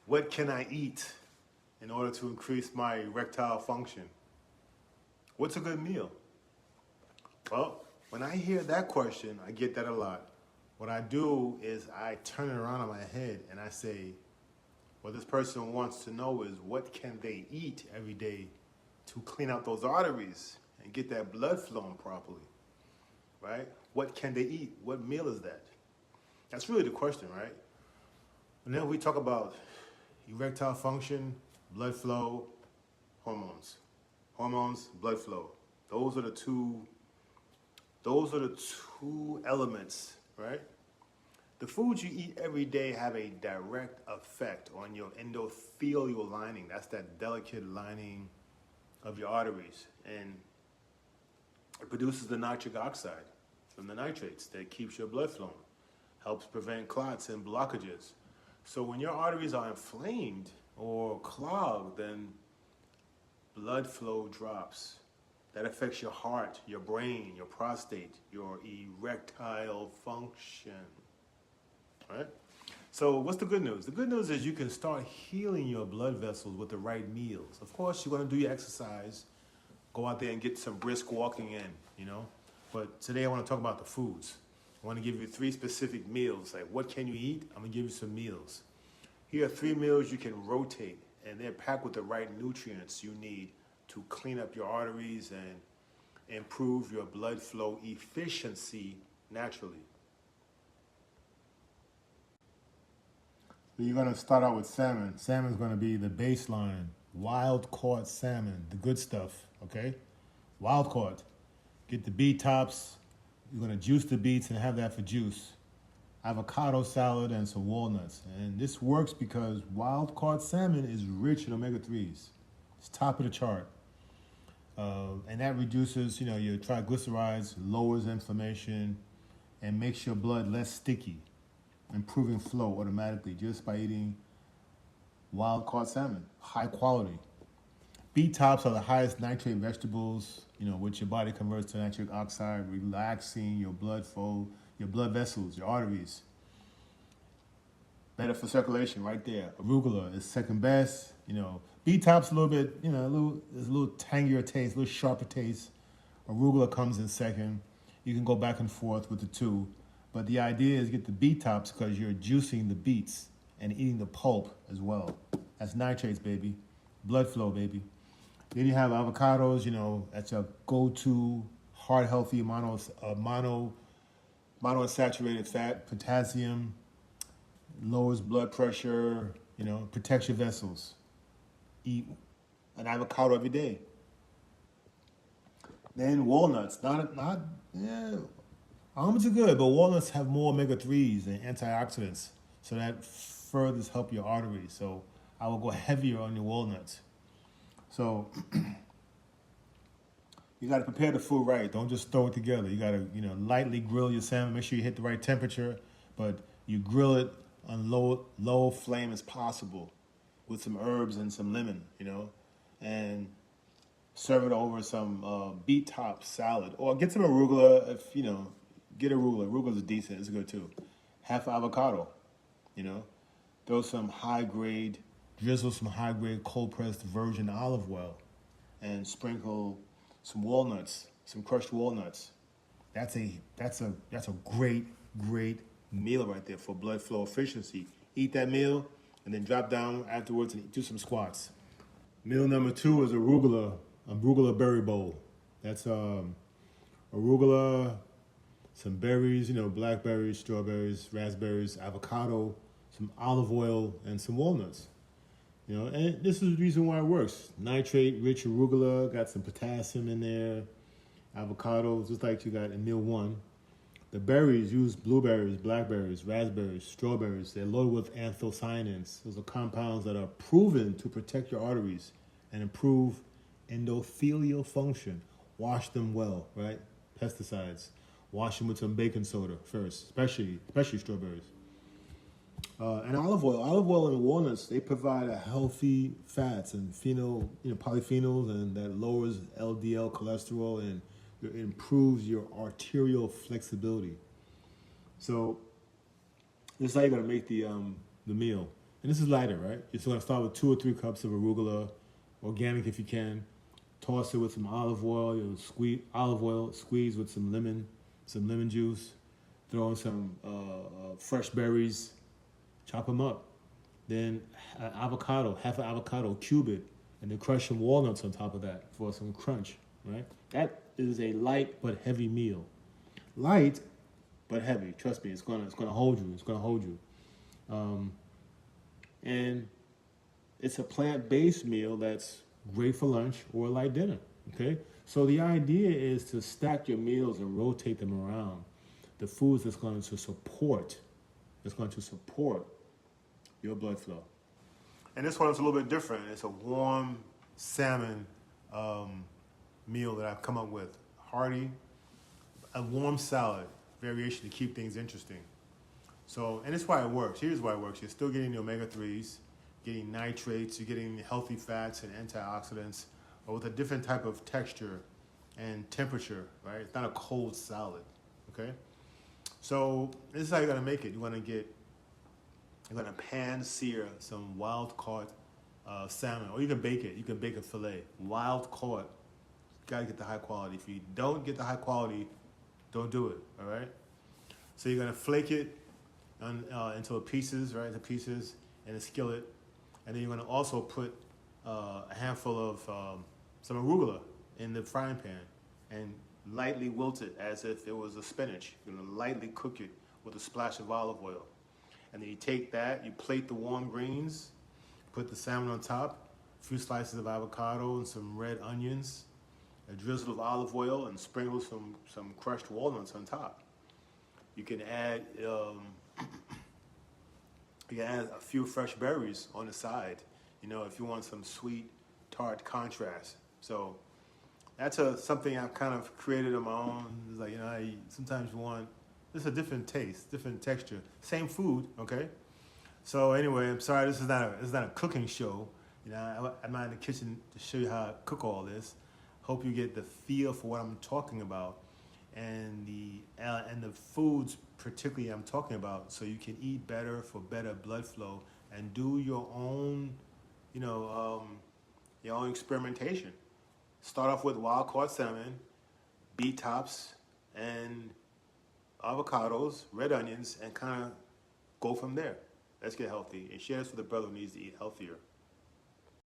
What can I eat in order to increase my erectile function? What's a good meal? Well, when I hear that question, I get that a lot. What I do is I turn it around in my head and I say, what this person wants to know is what can they eat every day to clean out those arteries and get that blood flowing properly, right? What can they eat? What meal is that? That's really the question, right? And then we talk about erectile function, blood flow, hormones. Hormones, blood flow. Those are the two elements, right? The foods you eat every day have a direct effect on your endothelial lining. That's that delicate lining of your arteries. And it produces the nitric oxide from the nitrates that keeps your blood flowing, helps prevent clots and blockages. So when your arteries are inflamed or clogged, then blood flow drops. That affects your heart, your brain, your prostate, your erectile function. Right? So what's the good news? The good news is you can start healing your blood vessels with the right meals. Of course, you're going to do your exercise, go out there and get some brisk walking in, you know. But today I want to talk about the foods. I want to give you 3 specific meals. Like, what can you eat? I'm going to give you some meals. Here are 3 meals you can rotate, and they're packed with the right nutrients you need to clean up your arteries and improve your blood flow efficiency naturally. You're going to start out with salmon. Salmon's going to be the baseline. Wild caught salmon, the good stuff, okay? Wild caught. Get the beet tops. You're going to juice the beets and have that for juice. Avocado salad and some walnuts. And this works because wild caught salmon is rich in omega-3s. It's top of the chart. And that reduces, your triglycerides, lowers inflammation, and makes your blood less sticky, improving flow automatically just by eating wild caught salmon, high quality. Beet tops are the highest nitrate vegetables, which your body converts to nitric oxide, relaxing your blood flow, your blood vessels, your arteries. Better for circulation right there. Arugula is second best. Beet tops a little bit, there's a little tangier taste, a little sharper taste. Arugula comes in second. You can go back and forth with the two. But the idea is get the beet tops because you're juicing the beets and eating the pulp as well. That's nitrates, baby. Blood flow, baby. Then you have avocados, that's a go-to heart-healthy monounsaturated fat, potassium, lowers blood pressure, protects your vessels. Eat an avocado every day. Then walnuts, almonds are good, but walnuts have more omega-3s and antioxidants, so that further help your arteries. So I will go heavier on your walnuts. So you got to prepare the food right. Don't just throw it together. You got to, lightly grill your salmon. Make sure you hit the right temperature, but you grill it on low flame as possible with some herbs and some lemon, and serve it over some beet top salad, or get some arugula. If get arugula. Arugula is decent. It's good too. Half avocado, throw some drizzle some high grade cold pressed virgin olive oil, and sprinkle some walnuts, some crushed walnuts. That's a great meal right there for blood flow efficiency. Eat that meal and then drop down afterwards and do some squats. Meal number 2 is arugula berry bowl. That's arugula, some berries, blackberries, strawberries, raspberries, avocado, some olive oil, and some walnuts. And this is the reason why it works. Nitrate-rich arugula, got some potassium in there. Avocados, just like you got in meal 1. The berries, use blueberries, blackberries, raspberries, strawberries. They're loaded with anthocyanins. Those are compounds that are proven to protect your arteries and improve endothelial function. Wash them well, right? Pesticides. Wash them with some baking soda first, especially strawberries. And olive oil and walnuts, they provide a healthy fats and polyphenols, and that lowers LDL cholesterol and it improves your arterial flexibility. So this is how you're gonna make the meal. and this is lighter, right? You're just going to start with 2 or 3 cups of arugula, organic if you can. Toss it with some olive oil. You'll squeeze olive oil, squeeze with some lemon juice. Throw in some fresh berries, chop them up. Then avocado, half an avocado, cube it, and then crush some walnuts on top of that for some crunch, right? That is a light but heavy meal. Light but heavy. Trust me, it's gonna hold you. It's gonna hold you. And it's a plant-based meal that's great for lunch or light dinner. Okay, so the idea is to stack your meals and rotate them around. The foods that's going to support your blood flow. And this one is a little bit different. It's a warm salmon meal that I've come up with. Hearty, a warm salad variation to keep things interesting. So, and that's why it works. Here's why it works. You're still getting the omega-3s, getting nitrates, you're getting healthy fats and antioxidants, but with a different type of texture and temperature, right? It's not a cold salad, okay? So this is how you're gonna make it. You're gonna pan sear some wild caught salmon, or you can bake it. You can bake a fillet. Wild caught, gotta get the high quality. If you don't get the high quality, don't do it, all right? So you're gonna flake it into pieces, right? Into pieces in a skillet. And then you're gonna also put a handful of some arugula in the frying pan and lightly wilt it as if it was a spinach. You're gonna lightly cook it with a splash of olive oil. And then you take that, you plate the warm greens, put the salmon on top, a few slices of avocado and some red onions, a drizzle of olive oil, and sprinkle some crushed walnuts on top. You can add a few fresh berries on the side, you know, if you want some sweet, tart contrast. So that's something I've kind of created on my own. It's like, you know, sometimes you want, it's a different taste, different texture, same food, okay? So anyway, I'm sorry, this is not a cooking show. You know, I'm not in the kitchen to show you how I cook all this. Hope you get the feel for what I'm talking about and the foods particularly I'm talking about, so you can eat better for better blood flow and do your own, you know, your own experimentation. Start off with wild caught salmon, beet tops, and avocados, red onions, and kind of go from there. Let's get healthy and share this with a brother who needs to eat healthier.